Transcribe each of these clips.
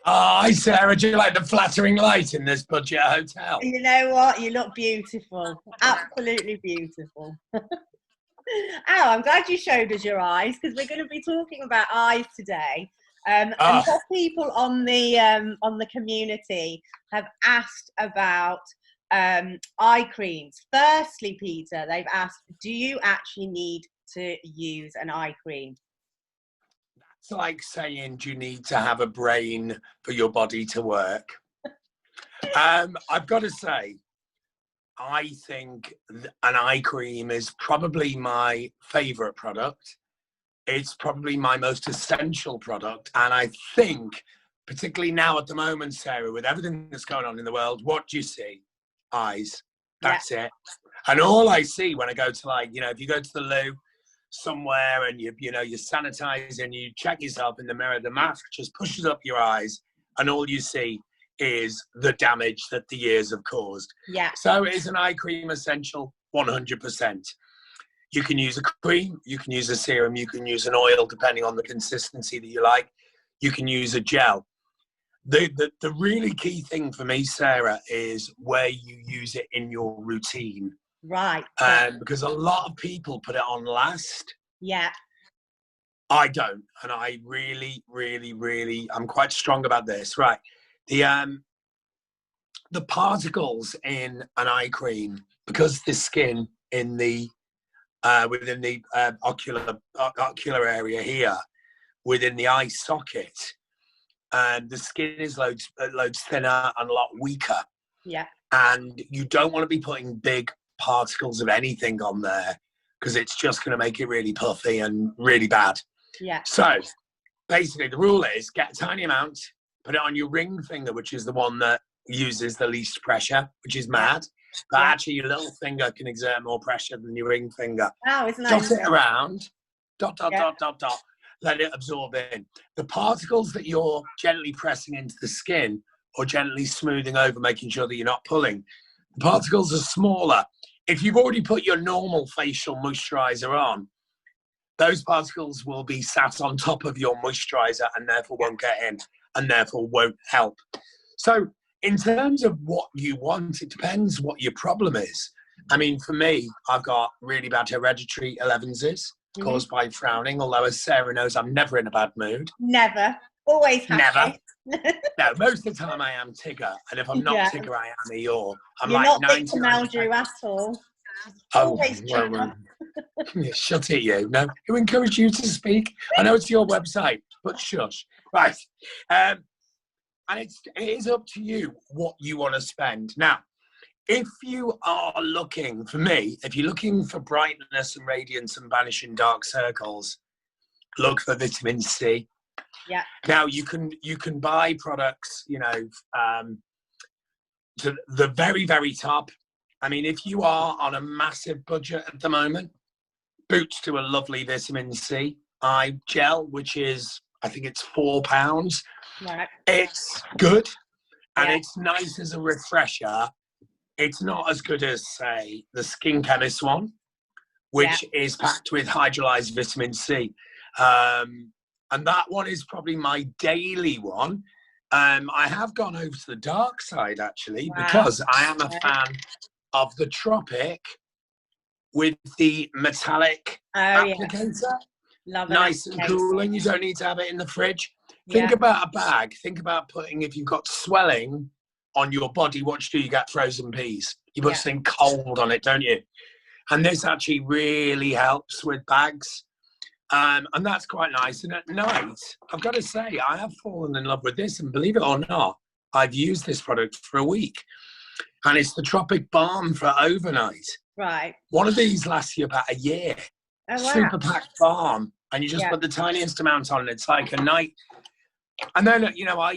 Hi, Sarah. Do you like the flattering light in this budget hotel? You know what? You look beautiful. Absolutely beautiful. I'm glad you showed us your eyes because we're going to be talking about eyes today. And what people on the community have asked about eye creams. Firstly, Peter, they've asked, do you actually need to use an eye cream? It's like saying, do you need to have a brain for your body to work? I've got to say, I think an eye cream is probably my favorite product. It's probably my most essential product. And I think, particularly now at the moment, Sarah, with everything that's going on in the world, what do you see? Eyes. That's it. And all I see when I go to, like, you know, if you go to the loo somewhere and you sanitize and you check yourself in the mirror, the mask just pushes up your eyes and all you see is the damage that the years have caused. Yeah. So is an eye cream essential? 100%. You can use a cream, you can use a serum, you can use an oil, depending on the consistency that you like. You can use a gel. The really key thing for me, Sarah, is where you use it in your routine. Right. Because a lot of people put it on last. Yeah. I don't. And I really, really, really, I'm quite strong about this. Right. The particles in an eye cream, because the skin in the within the ocular area here, within the eye socket, the skin is loads thinner and a lot weaker. Yeah. And you don't want to be putting big particles of anything on there because it's just going to make it really puffy and really bad. Yeah. So basically the rule is get a tiny amount, put it on your ring finger, which is the one that uses the least pressure, which is mad. But actually your little finger can exert more pressure than your ring finger. Oh, isn't that dot it around, dot, let it absorb in. The particles that you're gently pressing into the skin or gently smoothing over, making sure that you're not pulling, the particles are smaller. If you've already put your normal facial moisturizer on, those particles will be sat on top of your moisturizer and therefore won't get in and therefore won't help. So in terms of what you want, it depends what your problem is. I mean, for me, I've got really bad hereditary 11s caused by frowning, although as Sarah knows, I'm never in a bad mood. Never. Always happy. Never. No, most of the time I am Tigger. And if I'm not Tigger, I am Eeyore. I'm You're like not Victor Meldrew at all. Oh, well, shut it, you. No, who encouraged you to speak? I know it's your website, but shush. Right. And it is up to you what you want to spend. Now, if you are looking, for me, if you're looking for brightness and radiance and banishing dark circles, look for vitamin C. Yeah. Now, you can buy products, you know, to the very, very top. I mean, if you are on a massive budget at the moment, Boots do a lovely vitamin C eye gel, which is, I think it's £4. Right. It's good and it's nice as a refresher. It's not as good as, say, the Skin Chemist one, which is packed with hydrolyzed vitamin C. And that one is probably my daily one. I have gone over to the dark side, actually, because I am a fan of the Tropic with the metallic applicator. Love nice and cooling. You don't need to have it in the fridge. Think about a bag. Think about putting, if you've got swelling on your body, what you do, you get frozen peas. You put something cold on it, don't you? And this actually really helps with bags. And that's quite nice. And at night, I've got to say, I have fallen in love with this. And believe it or not, I've used this product for a week. And it's the Tropic Balm for overnight. Right. One of these lasts you about a year. Oh, wow. Super packed balm. And you just put the tiniest amount on. It's like a night. And then, you know, I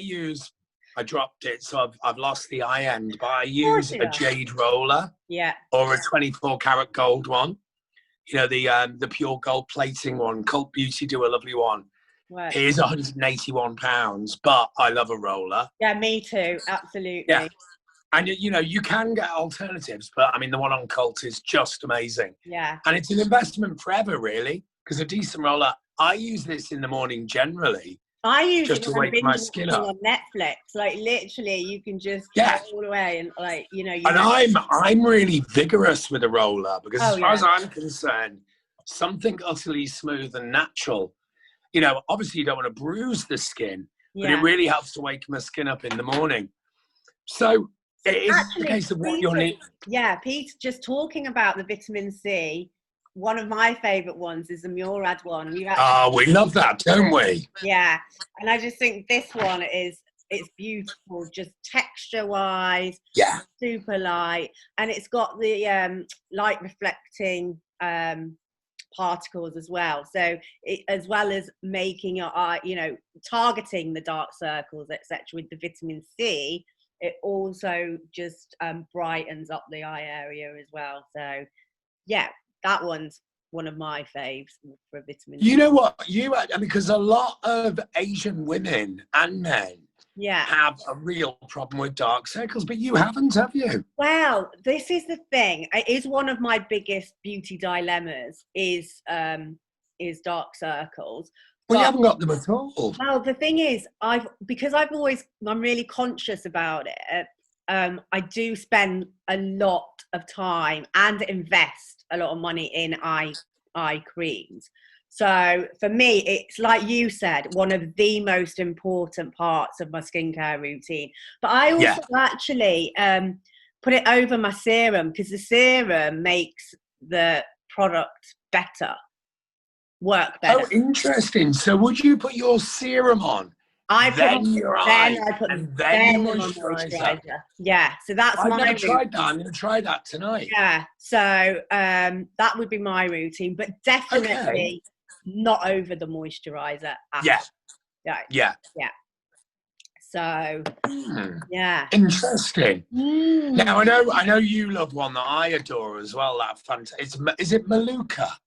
dropped it, so I've lost the eye end, but I use a jade roller. Yeah. Or a 24 karat gold one. You know, the pure gold plating one. Cult Beauty do a lovely one. Right. It is £181, but I love a roller. Yeah, me too. Absolutely. Yeah. And, you know, you can get alternatives, but, I mean, the one on Cult is just amazing. Yeah. And it's an investment forever, really, because a decent roller, I use this in the morning generally, I use just it to when I'm wake my binge skin watching up. on Netflix. Like literally, you can just Yeah. roll away and like you know. And I'm really vigorous with a roller because Oh as far yeah. as I'm concerned, something utterly smooth and natural. You know, obviously you don't want to bruise the skin, but it Yeah. really helps to wake my skin up in the morning. So it is the Actually, case of what you'll need. yeah, Pete, just talking about the vitamin C, one of my favourite ones is the Murad one. We love that, don't we? Yeah, and I just think this one it's beautiful, just texture-wise, Yeah. super light, and it's got the light reflecting particles as well. So as well as making your eye, you know, targeting the dark circles, etc., with the vitamin C, it also just brightens up the eye area as well. So yeah, that one's one of my faves for vitamin C. You know what? Because a lot of Asian women and men have a real problem with dark circles, but you haven't, have you? Well, this is the thing. It is one of my biggest beauty dilemmas is dark circles. Well, you haven't got them at all. Well, the thing is, I'm really conscious about it. I do spend a lot of time and invest a lot of money in eye creams. So for me, it's like you said, one of the most important parts of my skincare routine. But I also actually put it over my serum because the serum makes the product work better. Oh, interesting. So would you put your serum on? Then your moisturizer. Yeah, so that's I've never tried that. I'm going to try that tonight. Yeah, so that would be my routine, but definitely not over the moisturizer. Yeah. So yeah, interesting. Now I know you love one that I adore as well. That is it Malika?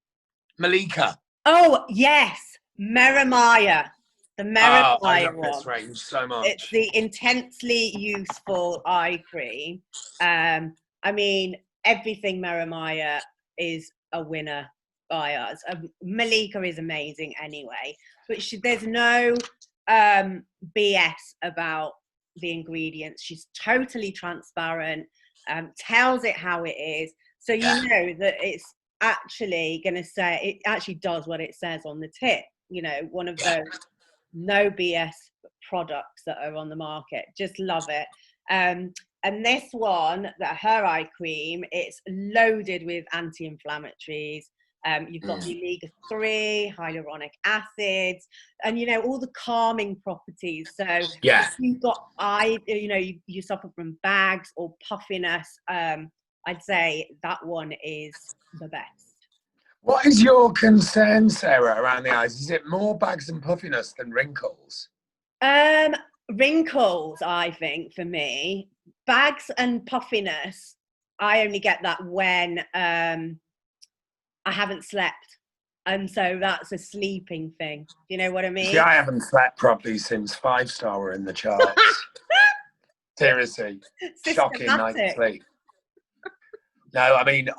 Oh yes, Merrimaya. The Merrimaya I love this range so much. It's the intensely useful eye cream. I mean, everything Merrimaya is a winner by us. Malika is amazing anyway, but there's no BS about the ingredients. She's totally transparent, tells it how it is. So you know that it's actually going to say, it actually does what it says on the tip. You know, one of those no BS products that are on the market. Just love it. And this one, her eye cream, it's loaded with anti-inflammatories. You've got the omega-3, hyaluronic acids, and you know all the calming properties. So if you've got you suffer from bags or puffiness, I'd say that one is the best. What is your concern, Sarah, around the eyes? Is it more bags and puffiness than wrinkles? Wrinkles, I think, for me. Bags and puffiness, I only get that when I haven't slept. And so that's a sleeping thing. You know what I mean? See, I haven't slept properly since 5-star were in the charts. Seriously. Shocking night's sleep. No, I mean,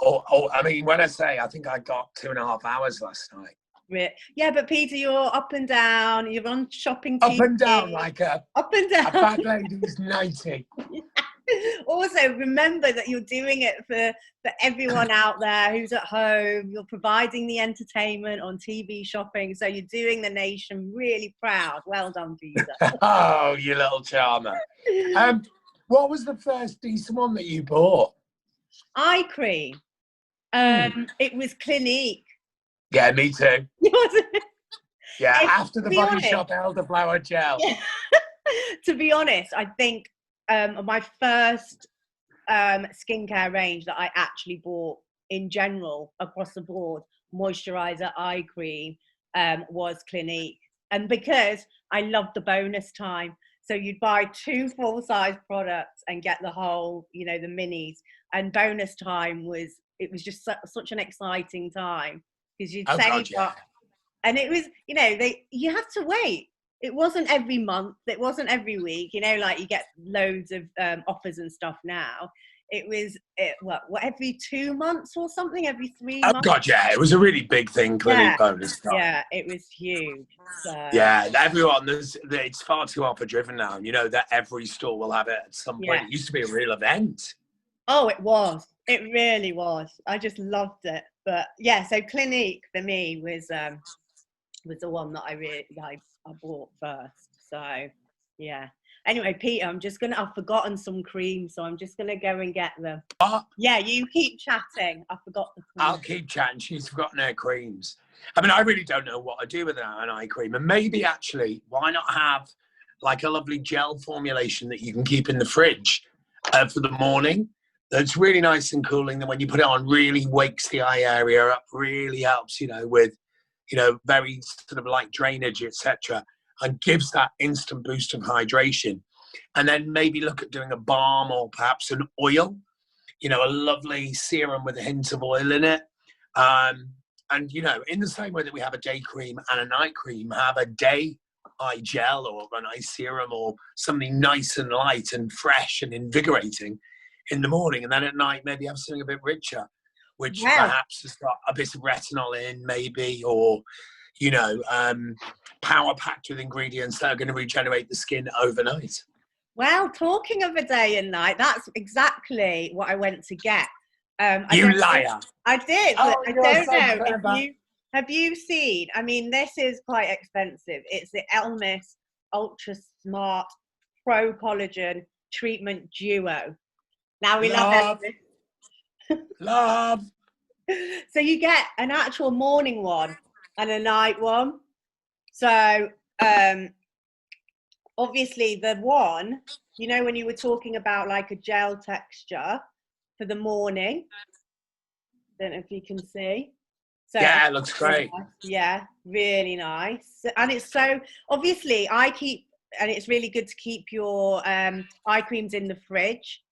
when I say I think I got 2.5 hours last night. Yeah, but Peter, you're up and down. You're on shopping. Up and down like a bad lady's 90. Also, remember that you're doing it for everyone out there who's at home. You're providing the entertainment on TV shopping, so you're doing the nation really proud. Well done, Peter. Oh, you little charmer. What was the first decent one that you bought? Eye cream. It was Clinique. Yeah, me too. Yeah, after the Body Shop elderflower gel. Yeah. To be honest, I think my first skincare range that I actually bought in general across the board, moisturizer, eye cream, was Clinique. And because I loved the bonus time. So you'd buy 2 full-size products and get the whole, you know, the minis. And bonus time was just such an exciting time because you'd save up. And it was, you know, you have to wait. It wasn't every month. It wasn't every week. You know, like you get loads of offers and stuff now. what, every 2 months or something, every 3 Oh months. God, yeah, it was a really big thing. Clinique bonus. Yeah, it was huge. So yeah, everyone, it's far too offer driven now. You know that every store will have it at some point. It used to be a real event. Oh, it was. It really was. I just loved it. But yeah, so Clinique for me was the one that I bought first. So yeah. Anyway, Peter, I've forgotten some cream, so I'm just gonna go and get them. Yeah, you keep chatting. I forgot the cream. I'll keep chatting. She's forgotten her creams. I mean, I really don't know what I do with an eye cream. And maybe actually, why not have like a lovely gel formulation that you can keep in the fridge for the morning? That's really nice and cooling. Then when you put it on, really wakes the eye area up. Really helps, with, very sort of light drainage, etc., and gives that instant boost of hydration. And then maybe look at doing a balm or perhaps an oil. A lovely serum with a hint of oil in it. And, in the same way that we have a day cream and a night cream, have a day eye gel or an eye serum or something nice and light and fresh and invigorating in the morning. And then at night, maybe have something a bit richer, which perhaps has got a bit of retinol in maybe, or, power packed with ingredients that are going to regenerate the skin overnight. Well, talking of a day and night, that's exactly what I went to get. You liar. I did. Oh, I don't know. Have you seen? I mean, this is quite expensive. It's the Elmis Ultra Smart Pro Collagen Treatment Duo. Now we love Elmis. Love. So you get an actual morning one and a night one. So obviously the one, when you were talking about like a gel texture for the morning, don't know if you can see. So yeah, it looks great. Nice. Yeah, really nice. And it's so, obviously and it's really good to keep your eye creams in the fridge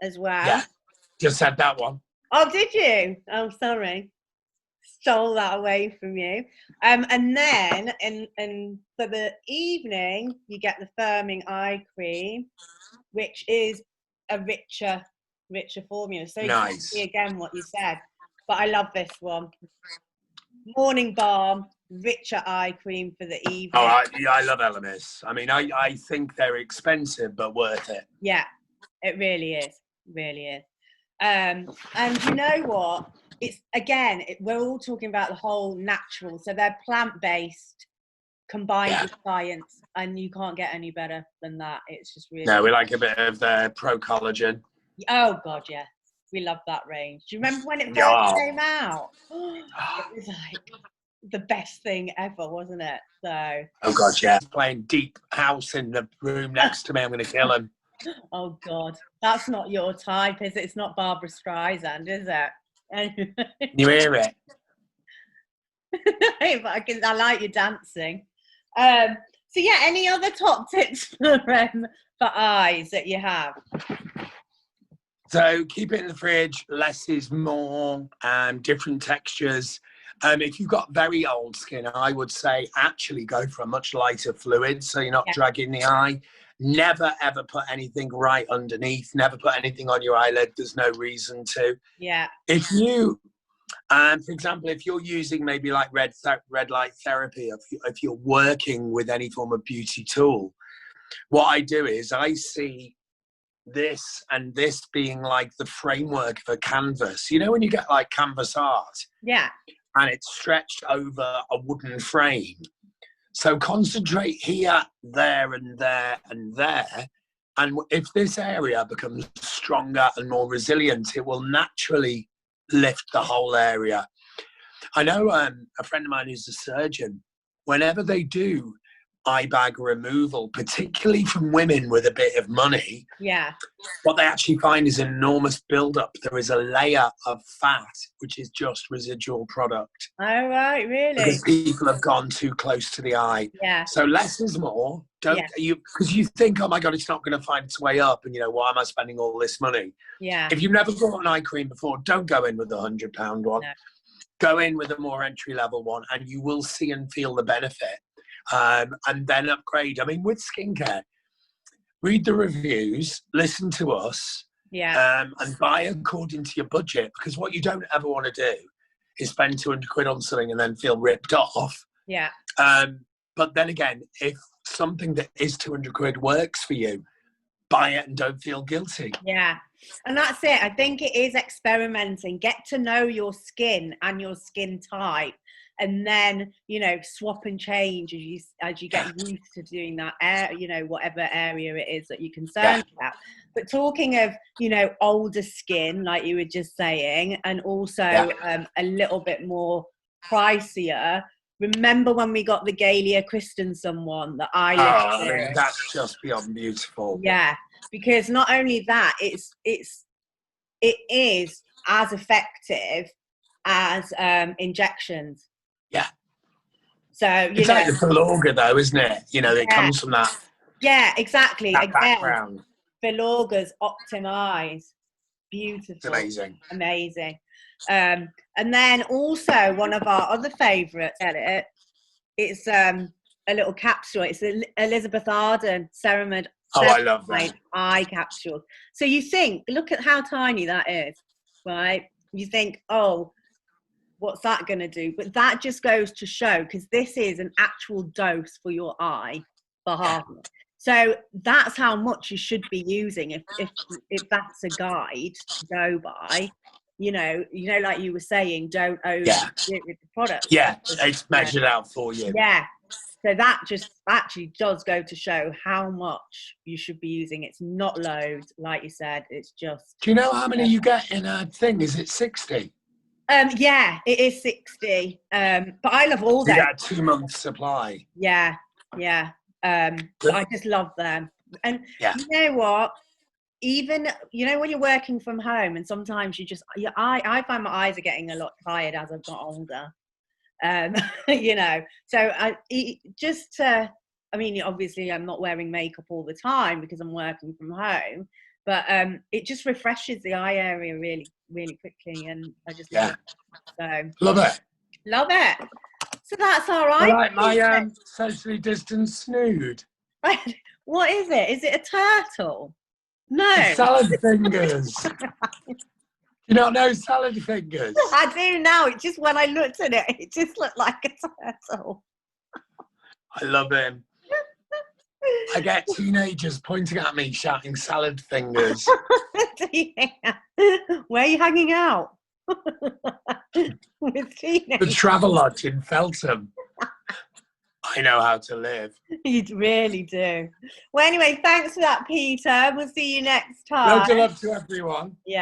as well. Yeah, just had that one. Oh, did you? Oh, sorry. Stole that away from you. And then and for the evening you get the firming eye cream, which is a richer formula. So nice. You can see again what you said, but I love this one. Morning balm, richer eye cream for the evening. Oh, I love Elemis. I mean, I think they're expensive but worth it. Yeah, it really is. Really is. And you know what? It's we're all talking about the whole natural. So they're plant-based, combined with science, and you can't get any better than that. It's just really. No, we like a bit of their Pro Collagen. Oh God, yeah, we love that range. Do you remember when it first came out? It was like the best thing ever, wasn't it? So. Oh God, yeah. Playing Deep House in the room next to me. I'm going to kill him. Oh God, that's not your type, is it? It's not Barbara Streisand, is it? You hear it? But I like your dancing. So yeah, any other top tips for eyes that you have? So keep it in the fridge. Less is more. Different textures. If you've got very old skin, I would say actually go for a much lighter fluid so you're not dragging the eye. Never, ever put anything right underneath. Never put anything on your eyelid. There's no reason to. Yeah. If you, for example, if you're using maybe like red light therapy, if you're working with any form of beauty tool, what I do is I see this and this being like the framework of a canvas. When you get like canvas art? Yeah. And it's stretched over a wooden frame. So concentrate here, there, and there, and there. And if this area becomes stronger and more resilient, it will naturally lift the whole area. I know a friend of mine who's a surgeon, whenever they do eye bag removal, particularly from women with a bit of money, what they actually find is an enormous buildup. There is a layer of fat, which is just residual product. Oh, right, really? Because people have gone too close to the eye. Yeah. So less is more. Because you think, oh my God, it's not going to find its way up. And, why am I spending all this money? Yeah. If you've never bought an eye cream before, don't go in with the £100 one. No. Go in with a more entry-level one and you will see and feel the benefit. And then upgrade. I mean, with skincare, read the reviews, listen to us, And buy according to your budget, because what you don't ever want to do is spend 200 quid on something and then feel ripped off. Yeah. But then again, if something that is 200 quid works for you, buy it and don't feel guilty. Yeah. And that's it. I think it is experimenting. Get to know your skin and your skin type, and then, you know, swap and change as you get used to doing that, you know, whatever area it is that you're concerned about. But talking of, you know, older skin, like you were just saying, and also a little bit more pricier. Remember when we got the Galia Christensen one that I loved? I mean, that's just beyond beautiful. Yeah, because not only that, it is as effective as injections. Yeah. So it's like the Filorga, though, isn't it? You know, it comes from that. Yeah, exactly. That background. Filorga's optimized. Beautiful. It's amazing. Amazing. And then also one of our other favourites, Elliot, it's a little capsule. It's the Elizabeth Arden Ceramide. Oh, I love that. Eye capsule. So you think, look at how tiny that is, right? You think, oh, what's that going to do? But that just goes to show, because this is an actual dose for your eye for half of it. So that's how much you should be using if that's a guide to go by. You know, like you were saying, don't overdo it with the product. Yeah, it's measured out for you. Yeah. So that just actually does go to show how much you should be using. It's not loads, like you said. It's just. Do you know how many you get in a thing? Is it 60? Yeah, it is 60. But I love all them. You got a 2-month supply. Yeah. I just love them. And you know what? Even, you know, when you're working from home and sometimes I find my eyes are getting a lot tired as I've got older. You know, so I mean, obviously I'm not wearing makeup all the time because I'm working from home, but it just refreshes the eye area really, really quickly, and I just love it. So love it. So that's all right. I like my socially distanced snood. What is it? Is it a turtle? No. It's salad fingers. You don't know salad fingers? I do now. It just, when I looked at it, it just looked like a turtle. I love him. I get teenagers pointing at me shouting salad fingers. Where are you hanging out? With teenagers. The Travelodge in Feltham. I know how to live. You really do. Well, anyway, thanks for that, Peter. We'll see you next time. Loads of love to everyone. Yeah.